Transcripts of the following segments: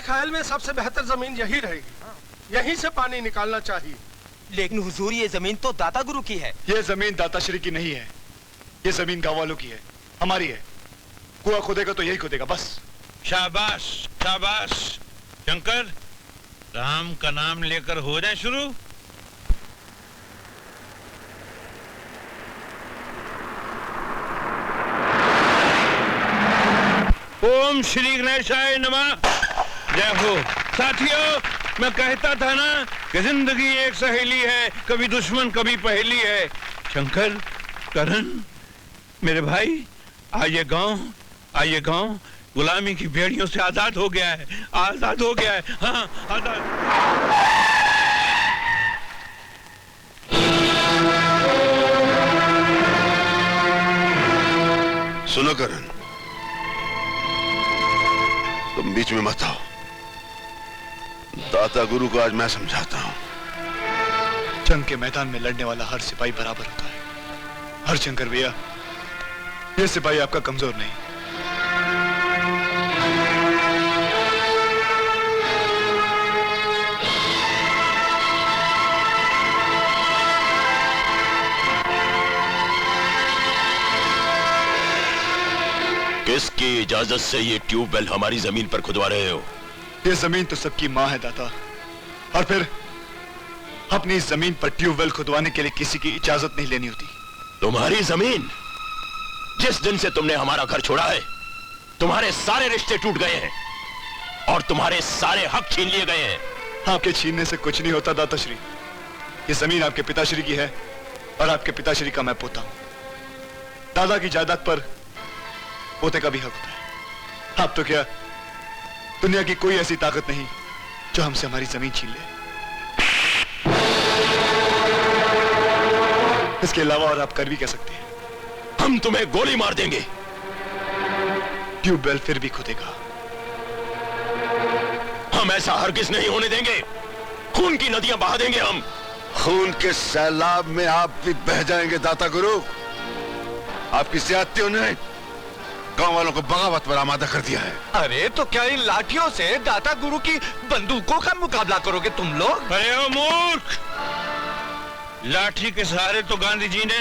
ख्याल में सबसे बेहतर जमीन यही रहेगी। यहीं से पानी निकालना चाहिए। लेकिन हुजूर, ये जमीन तो दाता गुरु की है। ये जमीन दाताश्री की नहीं है, ये जमीन गांव वालों की है, हमारी है। कुआं खोदेगा तो यही खोदेगा बस। शाबाश शाबाश। शंकर, राम का नाम लेकर हो जाए शुरू। ओम श्री गणेशाय नमः। जय हो। साथियों, मैं कहता था ना कि जिंदगी एक सहेली है, कभी दुश्मन कभी पहेली है। शंकर, करण, मेरे भाई, आइए गांव गुलामी की बेड़ियों से आजाद हो गया है, आजाद हो गया है। हाँ, आजाद। सुनो करण, तुम बीच में मत आओ। दाता गुरु को आज मैं समझाता हूं। जंग के मैदान में लड़ने वाला हर सिपाही बराबर होता है। हर शंकर भैया, ये सिपाही आपका कमजोर नहीं। किसकी इजाजत से ये ट्यूबवेल हमारी जमीन पर खुदवा रहे हो? ये जमीन तो सबकी मां है दाता, और फिर अपनी जमीन पर ट्यूबवेल खुदवाने के लिए किसी की इजाजत नहीं लेनी होती। तुम्हारी जमीन? जिस दिन से तुमने हमारा घर छोड़ा है, तुम्हारे सारे रिश्ते टूट गए हैं और तुम्हारे सारे हक छीन लिए गए हैं। आपके छीनने से कुछ नहीं होता दाताश्री। ये जमीन आपके पिताश्री की है और आपके पिताश्री का मैं पोता हूं। दादा की जायदाद पर पोते का भी हक होता है। आप तो क्या, दुनिया की कोई ऐसी ताकत नहीं जो हमसे हमारी जमीन छीन ले। इसके अलावा और आप कर भी कह सकते हैं। हम तुम्हें गोली मार देंगे। ट्यूबवेल फिर भी खुदेगा। हम ऐसा हरगिज नहीं होने देंगे। खून की नदियां बहा देंगे हम। खून के सैलाब में आप भी बह जाएंगे दाता गुरु। आपकी ज्यादतियों ने गांव वालों को बगावत पर आमादा कर दिया है। अरे तो क्या इन लाठियों से दाता गुरु की बंदूकों का मुकाबला करोगे तुम लोग? अरे ओ मूर्ख, लाठी के सहारे तो गांधी जी ने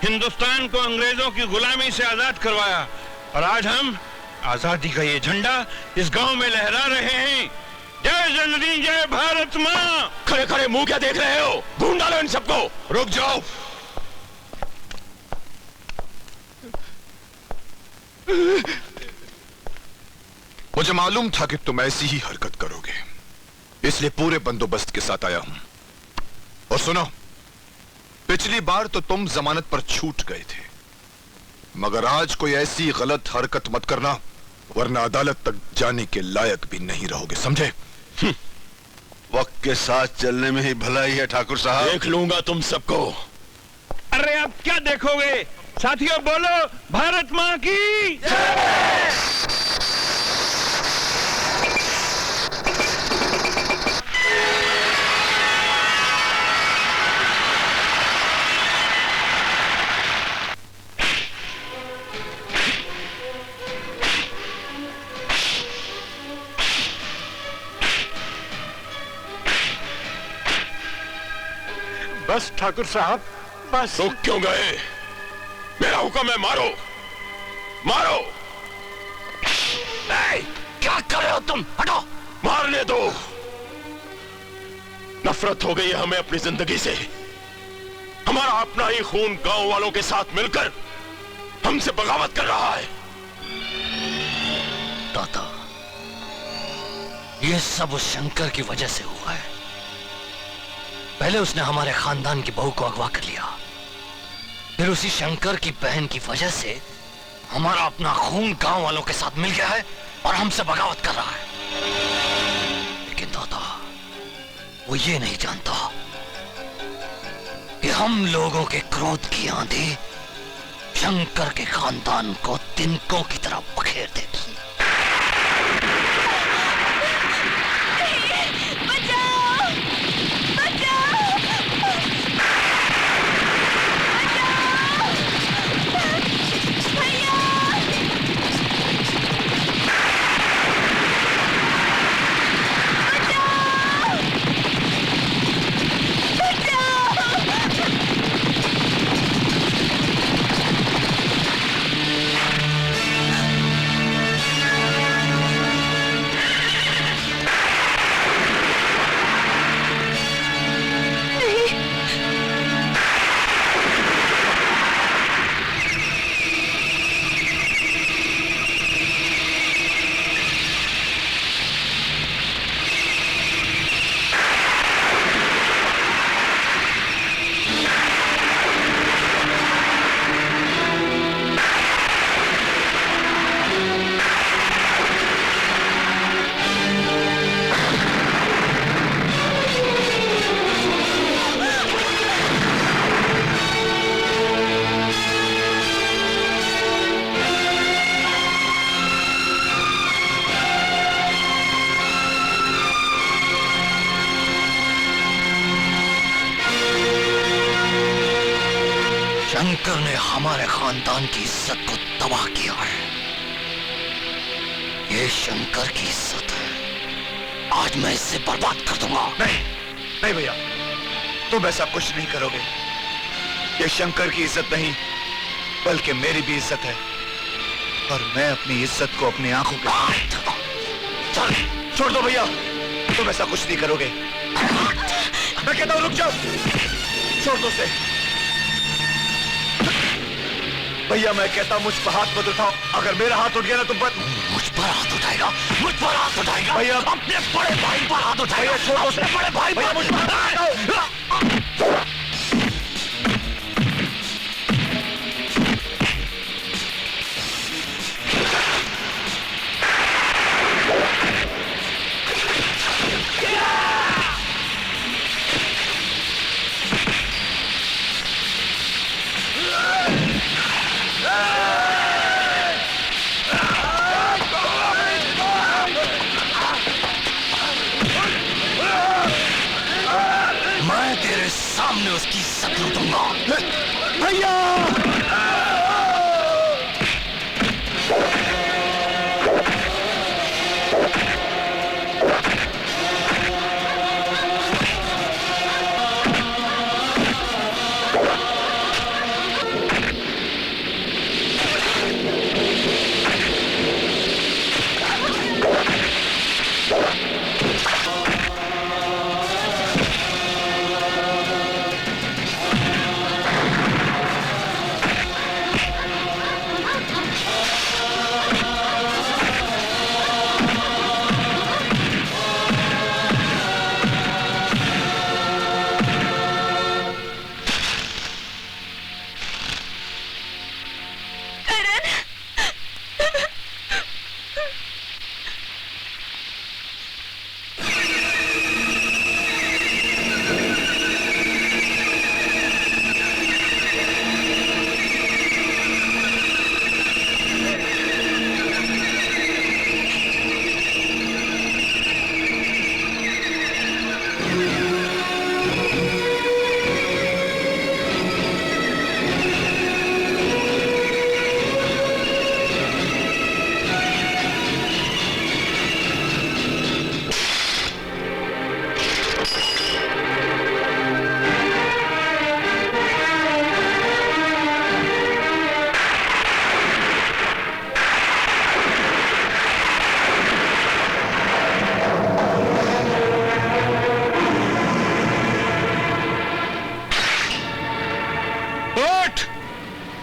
हिंदुस्तान को अंग्रेजों की गुलामी से आजाद करवाया, और आज हम आजादी का ये झंडा इस गांव में लहरा रहे हैं। जय जननी, जय भारत माँ। खड़े खड़े मुंह क्या देख रहे हो? ढूंढ डालो इन सबको। रुक जाओ। मुझे मालूम था कि तुम ऐसी ही हरकत करोगे, इसलिए पूरे बंदोबस्त के साथ आया हूं। और सुनो, पिछली बार तो तुम जमानत पर छूट गए थे, मगर आज कोई ऐसी गलत हरकत मत करना, वरना अदालत तक जाने के लायक भी नहीं रहोगे, समझे? वक्त के साथ चलने में ही भलाई है ठाकुर साहब। देख लूंगा तुम सबको। अरे अब क्या देखोगे? साथियों बोलो, भारत माँ की जय। बस ठाकुर साहब, बस। रुक क्यों गए? मेरा हुक्म है, मारो मारो। क्या कर रहे हो तुम? हटो। मारने दो। नफरत हो गई है हमें अपनी जिंदगी से। हमारा अपना ही खून गांव वालों के साथ मिलकर हमसे बगावत कर रहा है। दाता, ये सब उस शंकर की वजह से हुआ है। पहले उसने हमारे खानदान की बहू को अगवा कर लिया, फिर उसी शंकर की बहन की वजह से हमारा अपना खून गांव वालों के साथ मिल गया है और हमसे बगावत कर रहा है। लेकिन दादा, वो ये नहीं जानता कि हम लोगों के क्रोध की आंधी शंकर के खानदान को तिनकों की तरह बखेर देगी। हमारे खानदान की इज्जत को तबाह किया है। ये शंकर की इज्जत है, आज मैं इसे बर्बाद कर दूंगा। नहीं नहीं भैया, तुम ऐसा कुछ नहीं करोगे। ये शंकर की इज्जत नहीं बल्कि मेरी भी इज्जत है, और मैं अपनी इज्जत को अपनी आंखों के चल छोड़ दो भैया, तुम ऐसा कुछ नहीं करोगे। मैं कहता हूं रुक जाओ, छोड़ दो उसे। भैया मैं कहता हूं मुझ पर हाथ मत उठाओ, अगर मेरा हाथ उठ गया ना तुम पर। मुझ पर हाथ उठाएगा, मुझ पर हाथ उठाएगा भैया, अपने बड़े भाई पर हाथ उठाएगा। भैया छोड़ दो उसे। अपने बड़े भाई भैया मुझ पर हाथ उठाओ। मैं तेरे सामने उसकी इज्जत लूटूंगा। भैया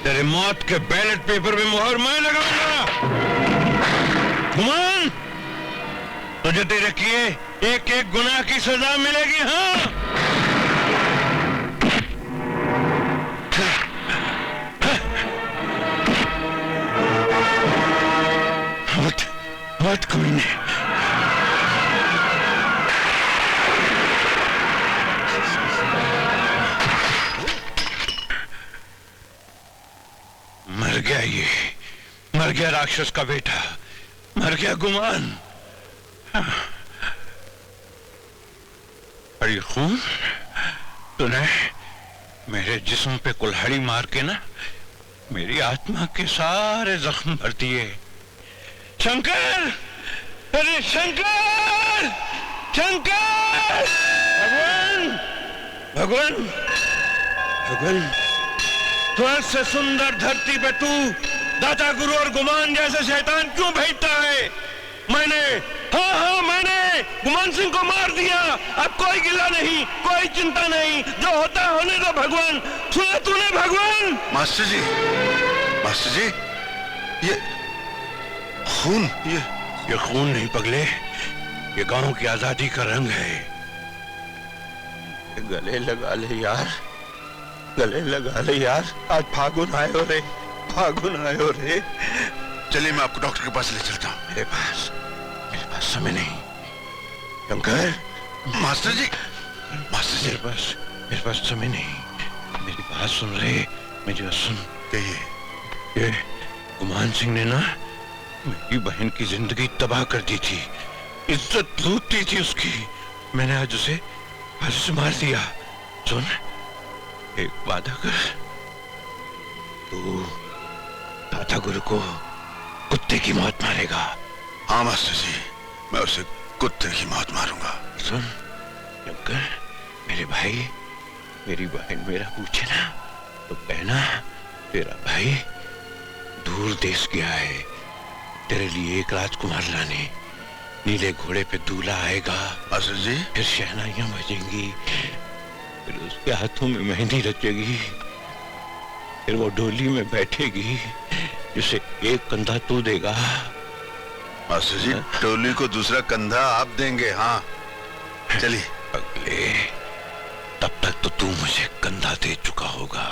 तेरे मौत के बैलेट पेपर में मुहर मैं लगाऊंगा। गुमान, तुझे तेरे किए एक एक गुनाह की सजा मिलेगी। हाँ, मत कोई नहीं। मर गया ये, मर गया राक्षस का बेटा, मर गया गुमान। और ये खून तूने मेरे जिस्म पे कुल्हाड़ी मार के ना मेरी आत्मा के सारे जख्म भर दिए। शंकर, अरे शंकर, शंकर, भगवान, भगवान, भगवान, स्वर्ग से सुंदर धरती पे तू दाता गुरु और गुमान जैसे शैतान क्यों भेजता है? मैंने गुमान सिंह को मार दिया। अब कोई गिला नहीं, कोई चिंता नहीं, जो होता होने दो। भगवान, सुना तूने भगवान? मास्टर जी, मास्टर जी, ये खून, ये खून नहीं पगले, ये गांव की आजादी का रंग है। गले लगा ले यार, गले लगा ले यार। आज फागुन आए हो रे, फागुन आए हो रे। चलिए मैं आपको डॉक्टर के पास ले चलता हूँ। मेरे पास समय नहीं। शंकर, मास्टर जी, मास्टर जी, मेरे पास समय नहीं। मेरी बात सुन रहे, मेरी बात सुन। कहिए। ये गुमान सिंह ने ना मेरी बहन की जिंदगी तबाह कर दी थी, इज्जत लूट दी थी उसकी। मैंने आज उसे फांसी से मार दिया। सुन, एक वादा कर, तू दाता गुरु को कुत्ते की मौत मारेगा। हाँ मास्टर जी, मैं उसे कुत्ते की मौत मारूंगा। सुन शंकर, मेरे भाई, मेरी बहन मेरा पूछे ना तो कहना तेरा भाई दूर देश गया है तेरे लिए एक राजकुमार लाने। नीले घोड़े पे दूल्हा आएगा मास्टर जी। फिर शहनाइयां बजेंगी, फिर उसके हाथों में मेहंदी रचेगी, फिर वो डोली में बैठेगी जिसे एक कंधा तू देगा। मास्टर जी, टोली को दूसरा कंधा आप देंगे। हाँ चलिए। अगले तब तक तो तू मुझे कंधा दे चुका होगा।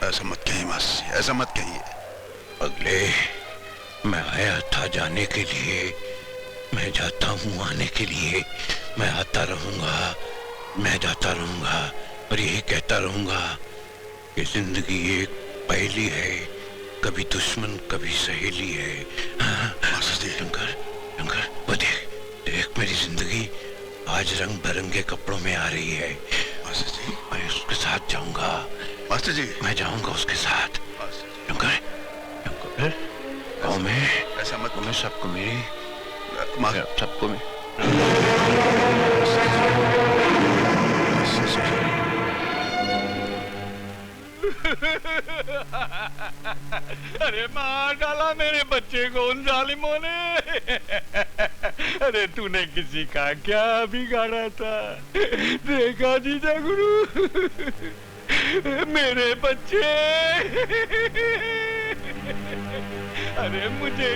ऐसा मत कहिए मास्टर जी, ऐसा मत कहिए। अगले मैं आया था जाने के लिए, मैं जाता हूँ आने के लिए। मैं आता रहूंगा, मैं जाता रहूंगा और यही कहता रहूंगा कि जिंदगी एक पहेली है, कभी दुश्मन कभी सहेली है। हाँ, मास्टर जी। शंकर, शंकर, वो देख देख मेरी जिंदगी आज रंग बिरंगे कपड़ों में आ रही है। मास्टर जी। मैं उसके साथ जाऊंगा। मास्टर जी। मैं जाऊंगा उसके साथ। शंकर, शंकर, गाँव में ऐसा मत। मैं सबको मेरी सबको मैं अरे मार डाला मेरे बच्चे को उन जालिमों ने। अरे तूने किसी का क्या बिगाड़ा था? देखा जीजा गुरु, मेरे बच्चे। अरे मुझे